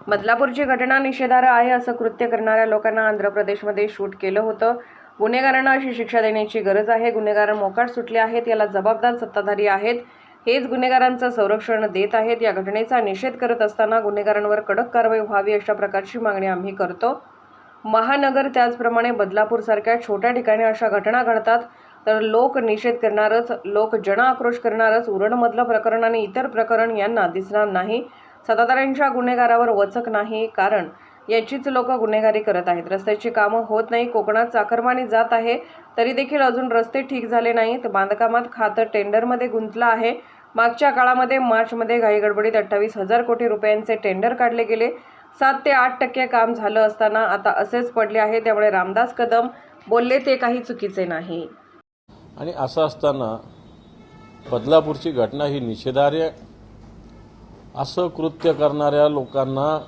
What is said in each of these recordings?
बदलापूरची घटना निषेधार्ह आहे असं कृत्य करणाऱ्या लोकांना आंध्र प्रदेशमध्ये शूट केलं होतं। गुन्हेगारांना अशी शिक्षा देण्याची गरज आहे। गुन्हेगार मोकाट सुटले आहेत, याला जबाबदार सत्ताधारी आहेत, हेच गुन्हेगारांचं संरक्षण देत आहेत। या घटनेचा निषेध करत असताना गुन्हेगारांवर कडक कारवाई व्हावी अशा प्रकारची मागणी आम्ही करतो। महानगर त्याचप्रमाणे बदलापूर सारख्या छोट्या ठिकाणी अशा घटना घडतात तर लोक निषेध करणारच, लोक जन आक्रोश करणारच। उरणमधलं प्रकरण आणि इतर प्रकरण यांना दिसणार नाही। सत्ताधाऱ्यांच्या गुन्हेगारावर वचक नाही, कारण याचीच लोक गुन्हेगारी करत आहेत। रस्त्याची कामं होत नाही, कोकणात चाकरमानी जात आहे तरी देखील अजून रस्ते ठीक झाले नाहीत। बांधकामात खातं टेंडरमध्ये गुंतलं आहे। मागच्या काळामध्ये मार्चमध्ये घाईगडबडीत 28,000 कोटी रुपयांचे टेंडर काढले गेले। 7 ते 8% काम झालं असताना आता असेच पडले आहे। त्यामुळे रामदास कदम बोलले ते काही चुकीचे नाही। आणि असं असताना बदलापूरची घटना ही निषेधार्ह असं कृत्य करणाऱ्या लोकांना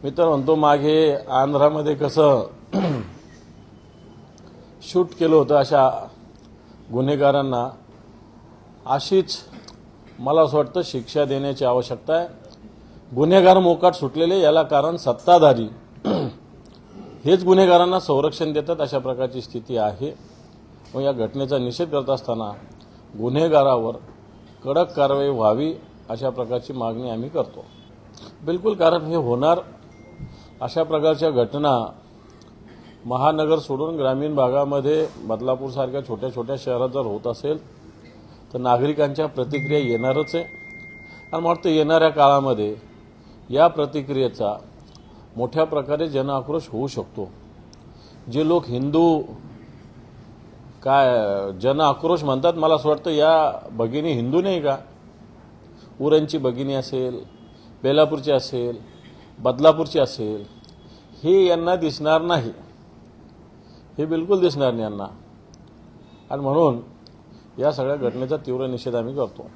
मी तर म्हणतो, मागे आंध्रामध्ये कसं शूट केलं होतं अशा गुन्हेगारांना अशीच मला असं वाटतं शिक्षा देण्याची आवश्यकता आहे। गुन्हेगार मोकाट सुटलेले, याला कारण सत्ताधारी हेच गुन्हेगारांना संरक्षण देतात अशा प्रकारची स्थिती आहे। मग या घटनेचा निषेध करत असताना गुन्हेगारावर कडक कारवाई व्हावी अशा प्रकारची मागणी आम्ही करतो। बिलकुल, कारण हे होणार अशा प्रकारच्या घटना महानगर सोडून ग्रामीण भागामध्ये बदलापूरसारख्या छोट्या छोट्या शहरात जर होत असेल तर नागरिकांच्या प्रतिक्रिया येणारच आहे। आणि मला वाटतं येणाऱ्या काळामध्ये या प्रतिक्रियेचा मोठ्या प्रकारे जन आक्रोश होऊ शकतो। जे लोक हिंदू जन आक्रोश म्हणतात, मला असं वाटतं या भगिनी हिंदू नाही का? उरणची भगिनी असेल, बेलापूरची असेल, बदलापूरची असेल, हे यांना दिसणार नाही, हे बिलकुल दिसणार नाही यांना। आणि म्हणून या सगळ्या घटनेचा तीव्र निषेध आम्ही करतो।